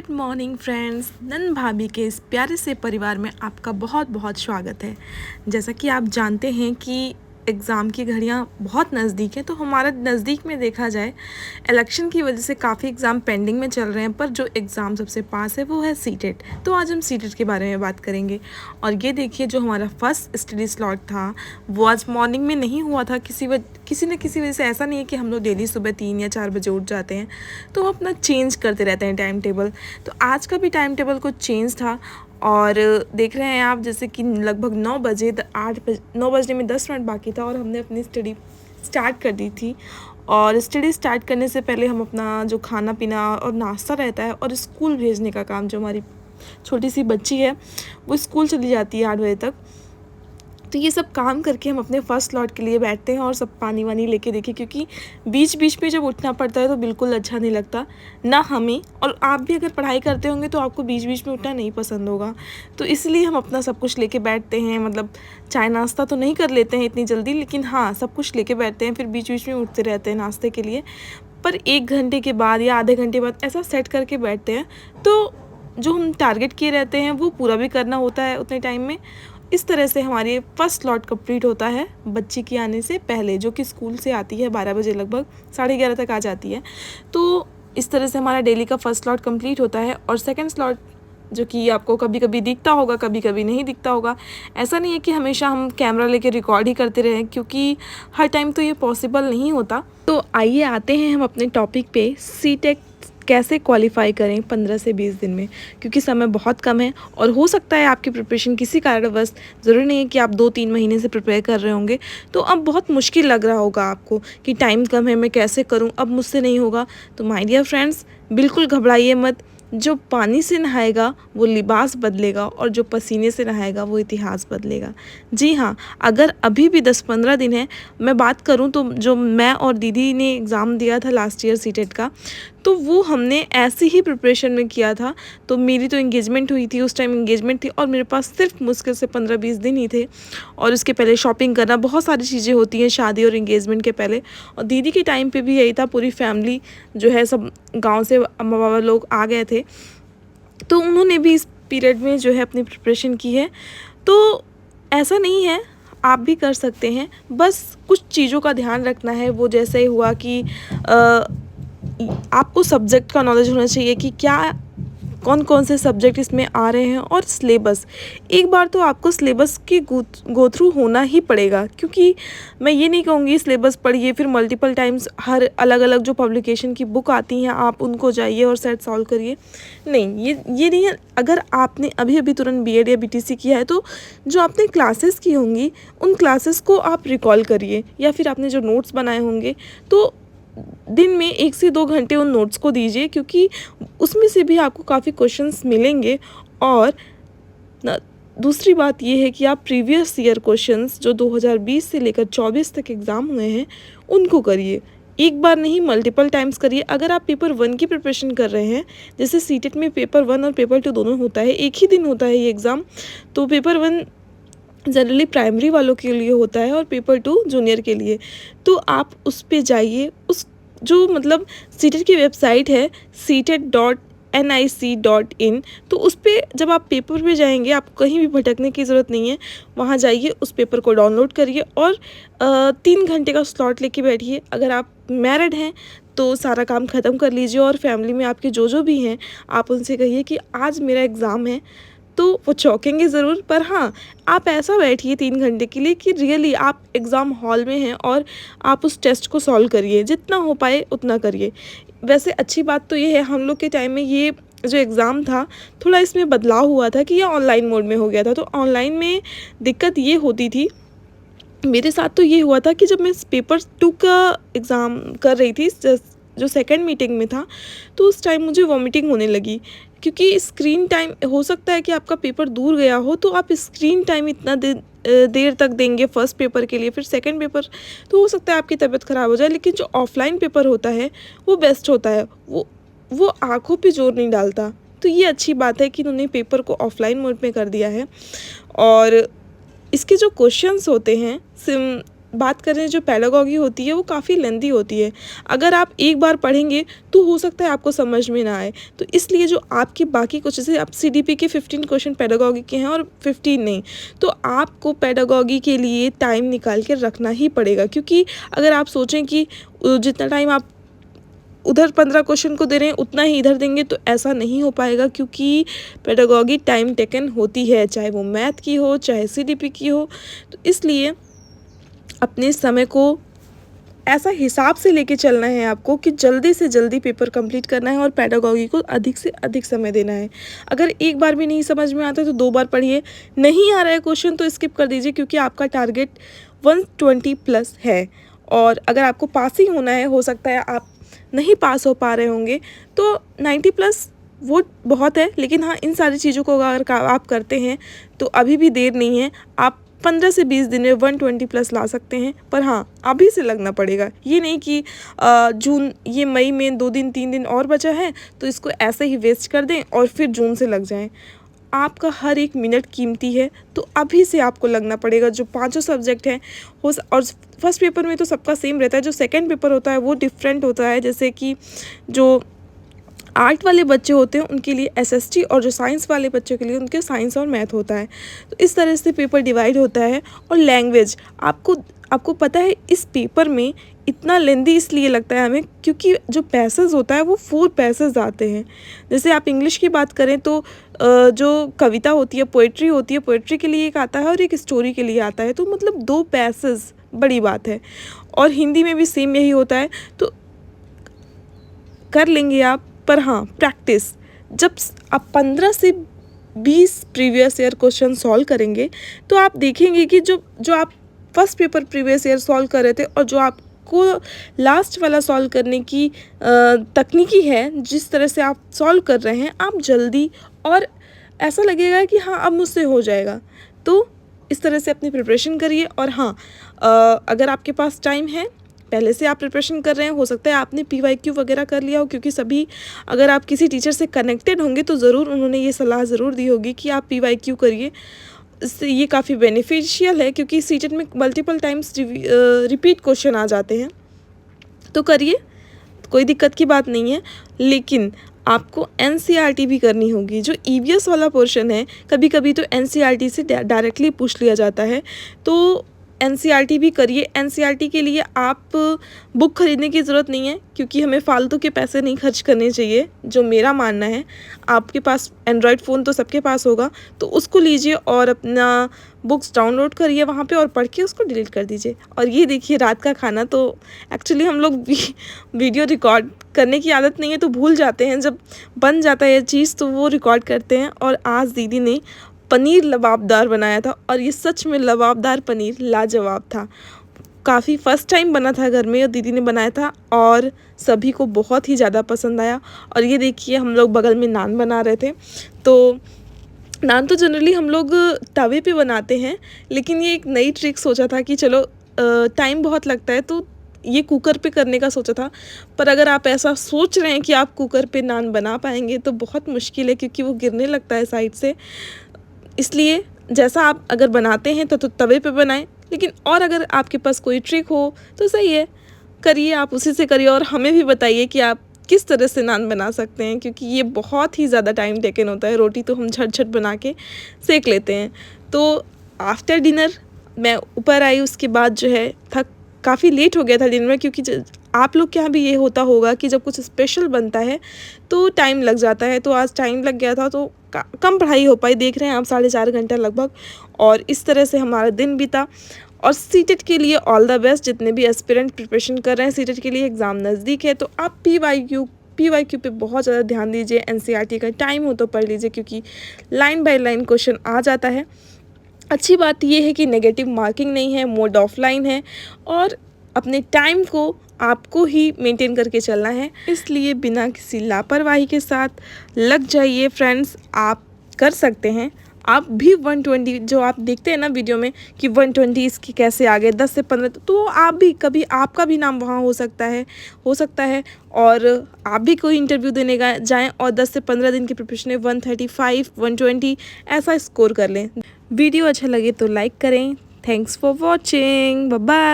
Good morning friends, none भाभी के इस प्यारे से परिवार में आपका बहुत बहुत स्वागत है। जैसा कि आप जानते हैं कि एग्ज़ाम की घड़ियां बहुत नज़दीक हैं, तो हमारा नज़दीक में देखा जाए इलेक्शन की वजह से काफ़ी एग्ज़ाम पेंडिंग में चल रहे हैं, पर जो एग्ज़ाम सबसे पास है वो है सीटेट। तो आज हम सीटेट के बारे में बात करेंगे। और ये देखिए, जो हमारा फर्स्ट स्टडी स्लॉट था वो आज मॉर्निंग में नहीं हुआ था। किसी न किसी वजह से। ऐसा नहीं है कि हम लोग डेली सुबह 3 या 4 बजे उठ जाते हैं, तो हम अपना चेंज करते रहते हैं टाइम टेबल। तो आज का भी टाइम टेबल कुछ चेंज था। और देख रहे हैं आप, जैसे कि लगभग 9 बजे 9 बजने में 10 मिनट बाकी था और हमने अपनी स्टडी स्टार्ट कर दी थी। और स्टडी स्टार्ट करने से पहले हम अपना जो खाना पीना और नाश्ता रहता है और स्कूल भेजने का काम, जो हमारी छोटी सी बच्ची है वो स्कूल चली जाती है 8 बजे तक, तो ये सब काम करके हम अपने फर्स्ट स्लॉट के लिए बैठते हैं और सब पानी वानी लेके देखिए, क्योंकि बीच बीच में जब उठना पड़ता है तो बिल्कुल अच्छा नहीं लगता ना हमें। और आप भी अगर पढ़ाई करते होंगे तो आपको बीच बीच में उठना नहीं पसंद होगा, तो इसलिए हम अपना सब कुछ लेके बैठते हैं। मतलब चाय नाश्ता तो नहीं कर लेते हैं इतनी जल्दी, लेकिन हाँ, सब कुछ लेके बैठते हैं, फिर बीच बीच में उठते रहते हैं नाश्ते के लिए। पर 1 घंटे के बाद या आधे घंटे बाद ऐसा सेट करके बैठते हैं, तो जो हम टारगेट किए रहते हैं वो पूरा भी करना होता है उतने टाइम में। इस तरह से हमारी फर्स्ट स्लॉट कंप्लीट होता है बच्ची की आने से पहले, जो कि स्कूल से आती है 12 बजे, लगभग 11:30 तक आ जाती है। तो इस तरह से हमारा डेली का फर्स्ट स्लॉट कंप्लीट होता है। और सेकंड स्लॉट, जो कि आपको कभी कभी दिखता होगा, कभी कभी नहीं दिखता होगा। ऐसा नहीं है कि हमेशा हम कैमरा लेके रिकॉर्ड ही करते रहें, क्योंकि हर टाइम तो ये पॉसिबल नहीं होता। तो आइए आते हैं हम अपने टॉपिक पे, सीटेट कैसे क्वालिफाई करें 15 से 20 दिन में, क्योंकि समय बहुत कम है। और हो सकता है आपकी प्रिपरेशन किसी कारणवश, ज़रूरी नहीं है कि आप 2-3 महीने से प्रिपेयर कर रहे होंगे, तो अब बहुत मुश्किल लग रहा होगा आपको कि टाइम कम है, मैं कैसे करूं, अब मुझसे नहीं होगा। तो माय डियर फ्रेंड्स, बिल्कुल घबराइए मत। जो पानी से नहाएगा वो लिबास बदलेगा, और जो पसीने से नहाएगा वो इतिहास बदलेगा। जी हाँ, अगर अभी भी 10-15 दिन है, मैं बात करूं तो जो मैं और दीदी ने एग्ज़ाम दिया था लास्ट ईयर सीटेट का, तो वो हमने ऐसी ही प्रिपरेशन में किया था। तो मेरी तो इंगेजमेंट हुई थी, उस टाइम इंगेजमेंट थी, और मेरे पास सिर्फ मुश्किल से 15-20 दिन ही थे। और उसके पहले शॉपिंग करना, बहुत सारी चीज़ें होती हैं शादी और इंगेजमेंट के पहले। और दीदी के टाइम पे भी यही था, पूरी फैमिली जो है, सब गांव से अम्मा बाबा लोग आ गए थे, तो उन्होंने भी इस पीरियड में जो है अपनी प्रिपरेशन की है। तो ऐसा नहीं है, आप भी कर सकते हैं, बस कुछ चीज़ों का ध्यान रखना है। वो जैसे हुआ कि आपको सब्जेक्ट का नॉलेज होना चाहिए कि क्या कौन कौन से सब्जेक्ट इसमें आ रहे हैं, और सिलेबस। एक बार तो आपको सिलेबस की गो थ्रू होना ही पड़ेगा, क्योंकि मैं ये नहीं कहूँगी सिलेबस पढ़िए फिर मल्टीपल टाइम्स हर अलग अलग जो पब्लिकेशन की बुक आती हैं आप उनको जाइए और सेट सॉल्व करिए। नहीं, ये नहीं है। अगर आपने अभी अभी तुरंत बीएड या बीटीसी किया है, तो जो आपने क्लासेस की होंगी उन क्लासेस को आप रिकॉल करिए, या फिर आपने जो नोट्स बनाए होंगे तो दिन में 1 से 2 घंटे उन नोट्स को दीजिए, क्योंकि उसमें से भी आपको काफ़ी क्वेश्चंस मिलेंगे। और दूसरी बात ये है कि आप प्रीवियस ईयर क्वेश्चंस जो 2020 से लेकर 24 तक एग्ज़ाम हुए हैं उनको करिए। एक बार नहीं, मल्टीपल टाइम्स करिए। अगर आप पेपर 1 की प्रिपरेशन कर रहे हैं, जैसे सीटेट में पेपर 1 और पेपर 2 दोनों होता है, एक ही दिन होता है ये एग्ज़ाम, तो पेपर 1 जनरली प्राइमरी वालों के लिए होता है और पेपर 2 जूनियर के लिए। तो आप उस पे जाइए, उस जो मतलब सीटेट की वेबसाइट है setet.nic.in, तो उस पर जब आप पेपर पे जाएंगे, आपको कहीं भी भटकने की ज़रूरत नहीं है। वहाँ जाइए, उस पेपर को डाउनलोड करिए और 3 घंटे का स्लॉट लेके बैठिए। अगर आप मैरिड हैं तो सारा काम ख़त्म कर लीजिए, और फैमिली में आपके जो भी हैं आप उनसे कहिए कि आज मेरा एग्ज़ाम है। तो वो चौंकेंगे ज़रूर, पर हाँ, आप ऐसा बैठिए 3 घंटे के लिए कि रियली आप एग्ज़ाम हॉल में हैं और आप उस टेस्ट को सॉल्व करिए, जितना हो पाए उतना करिए। वैसे अच्छी बात तो ये है, हम लोग के टाइम में ये जो एग्ज़ाम था थोड़ा इसमें बदलाव हुआ था कि ये ऑनलाइन मोड में हो गया था। तो ऑनलाइन में दिक्कत ये होती थी, मेरे साथ तो ये हुआ था कि जब मैं पेपर 2 का एग्ज़ाम कर रही थी, जो सेकंड मीटिंग में था, तो उस टाइम मुझे वॉमिटिंग होने लगी, क्योंकि स्क्रीन टाइम, हो सकता है कि आपका पेपर दूर गया हो तो आप स्क्रीन टाइम इतना देर तक देंगे फर्स्ट पेपर के लिए, फिर सेकंड पेपर तो हो सकता है आपकी तबीयत ख़राब हो जाए। लेकिन जो ऑफलाइन पेपर होता है वो बेस्ट होता है, वो आँखों पे जोर नहीं डालता। तो ये अच्छी बात है कि उन्होंने पेपर को ऑफलाइन मोड में कर दिया है। और इसके जो क्वेश्चंस होते हैं बात करें जो पेडागॉजी होती है वो काफ़ी लेंदी होती है। अगर आप एक बार पढ़ेंगे तो हो सकता है आपको समझ में ना आए। तो इसलिए जो आपके बाकी कुछ, जैसे अब सीडीपी के 15 क्वेश्चन पेडागॉजी के हैं और 15 नहीं, तो आपको पेडागॉजी के लिए टाइम निकाल के रखना ही पड़ेगा। क्योंकि अगर आप सोचें कि जितना टाइम आप उधर 15 क्वेश्चन को दे रहे हैं उतना ही इधर देंगे, तो ऐसा नहीं हो पाएगा। क्योंकि पेडागॉजी टाइम टेकन होती है, चाहे वो मैथ की हो चाहे सीडीपी की हो। तो इसलिए अपने समय को ऐसा हिसाब से लेके चलना है आपको कि जल्दी से जल्दी पेपर कंप्लीट करना है और पेडागॉजी को अधिक से अधिक समय देना है। अगर एक बार भी नहीं समझ में आता तो 2 बार पढ़िए। नहीं आ रहा है क्वेश्चन तो स्किप कर दीजिए, क्योंकि आपका टारगेट 120 प्लस है। और अगर आपको पास ही होना है, हो सकता है आप नहीं पास हो पा रहे होंगे, तो 90 प्लस वो बहुत है। लेकिन हाँ, इन सारी चीज़ों को अगर आप करते हैं तो अभी भी देर नहीं है। आप 15 से 20 दिन में 120 प्लस ला सकते हैं। पर हाँ, अभी से लगना पड़ेगा। ये नहीं कि ये मई में 2 दिन 3 दिन और बचा है तो इसको ऐसे ही वेस्ट कर दें और फिर जून से लग जाएं। आपका हर एक मिनट कीमती है, तो अभी से आपको लगना पड़ेगा। जो 5 सब्जेक्ट हैं और फर्स्ट पेपर में तो सबका सेम रहता है, जो सेकंड पेपर होता है वो डिफरेंट होता है। जैसे कि जो आर्ट वाले बच्चे होते हैं उनके लिए एसएसटी, और जो साइंस वाले बच्चों के लिए उनके साइंस और मैथ होता है। तो इस तरह से पेपर डिवाइड होता है। और लैंग्वेज, आपको पता है इस पेपर में इतना लेंदी इसलिए लगता है हमें, क्योंकि जो पैसेज होता है वो 4 पैसेज आते हैं। जैसे आप इंग्लिश की बात करें तो जो कविता होती है, पोइट्री होती है, पोइट्री के लिए एक आता है और एक स्टोरी के लिए आता है। तो मतलब 2 पैसेज बड़ी बात है। और हिंदी में भी सेम यही होता है। तो कर लेंगे आप, पर हाँ, प्रैक्टिस। जब आप 15 से 20 प्रीवियस ईयर क्वेश्चन सॉल्व करेंगे तो आप देखेंगे कि जो आप first paper previous year solve कर रहे थे और जो आपको लास्ट वाला सॉल्व करने की तकनीकी है, जिस तरह से आप सॉल्व कर रहे हैं, आप जल्दी और ऐसा लगेगा कि हाँ अब मुझसे हो जाएगा। तो इस तरह से अपनी प्रिपरेशन करिए। और हाँ, अगर आपके पास टाइम है, पहले से आप प्रिपरेशन कर रहे हैं, हो सकता है आपने PYQ वगैरह कर लिया हो, क्योंकि सभी, अगर आप किसी टीचर से कनेक्टेड होंगे तो ज़रूर उन्होंने ये सलाह ज़रूर दी होगी कि आप PYQ करिए। इससे ये काफ़ी बेनिफिशियल है, क्योंकि सीटेट में मल्टीपल टाइम्स रिपीट क्वेश्चन आ जाते हैं। तो करिए, कोई दिक्कत की बात नहीं है। लेकिन आपको NCERT भी करनी होगी। जो EVS वाला पोर्शन है, कभी कभी तो NCERT से डायरेक्टली पूछ लिया जाता है। तो NCERT भी करिए। NCERT के लिए आप बुक खरीदने की ज़रूरत नहीं है, क्योंकि हमें फालतू के पैसे नहीं खर्च करने चाहिए, जो मेरा मानना है। आपके पास एंड्रॉयड फ़ोन तो सबके पास होगा, तो उसको लीजिए और अपना बुक्स डाउनलोड करिए वहाँ पे और पढ़ के उसको डिलीट कर दीजिए। और ये देखिए, रात का खाना तो एक्चुअली हम लोग वीडियो रिकॉर्ड करने की आदत नहीं है, तो भूल जाते हैं। जब बन जाता है ये चीज़ तो वो रिकॉर्ड करते हैं। और आज दीदी ने पनीर लबाबदार बनाया था, और ये सच में लबाबदार पनीर लाजवाब था। काफ़ी फर्स्ट टाइम बना था घर में और दीदी ने बनाया था, और सभी को बहुत ही ज़्यादा पसंद आया। और ये देखिए, हम लोग बगल में नान बना रहे थे। तो नान तो जनरली हम लोग तवे पे बनाते हैं, लेकिन ये एक नई ट्रिक सोचा था कि चलो टाइम बहुत लगता है तो ये कुकर पे करने का सोचा था। पर अगर आप ऐसा सोच रहे हैं कि आप कुकर पे नान बना पाएंगे तो बहुत मुश्किल है, क्योंकि वो गिरने लगता है साइड से। इसलिए जैसा आप अगर बनाते हैं तो तवे पे बनाएं। लेकिन और अगर आपके पास कोई ट्रिक हो तो सही है, करिए, आप उसी से करिए। और हमें भी बताइए कि आप किस तरह से नान बना सकते हैं, क्योंकि ये बहुत ही ज़्यादा टाइम टेकन होता है। रोटी तो हम झट बना के सेक लेते हैं। तो आफ्टर डिनर मैं ऊपर आई, उसके बाद जो है काफ़ी लेट हो गया था डिनर में, क्योंकि आप लोग के यहाँ भी ये होता होगा कि जब कुछ स्पेशल बनता है तो टाइम लग जाता है। तो आज टाइम लग गया था, तो कम पढ़ाई हो पाई। देख रहे हैं आप, 4.5 घंटा लगभग। और इस तरह से हमारा दिन बीता। और सीटेट के लिए ऑल द बेस्ट, जितने भी एस्पिरेंट प्रिपरेशन कर रहे हैं। सीटेट के लिए एग्ज़ाम नज़दीक है, तो आप PYQ पे बहुत ज़्यादा ध्यान दीजिए। NCERT का टाइम हो तो पढ़ लीजिए, क्योंकि लाइन बाय लाइन क्वेश्चन आ जाता है। अच्छी बात यह है कि नेगेटिव मार्किंग नहीं है, मोड ऑफलाइन है, और अपने टाइम को आपको ही मेंटेन करके चलना है। इसलिए बिना किसी लापरवाही के साथ लग जाइए फ्रेंड्स, आप कर सकते हैं। आप भी 120, जो आप देखते हैं ना वीडियो में कि 120 इसकी कैसे आ गए 10 से 15, तो आप भी कभी आपका भी नाम वहाँ हो सकता है। और आप भी कोई इंटरव्यू देने जाएं और 10 से 15 दिन की प्रिपरेशन में 135 120 ऐसा स्कोर कर लें। वीडियो अच्छा लगे तो लाइक करें। Thanks for watching, bye bye.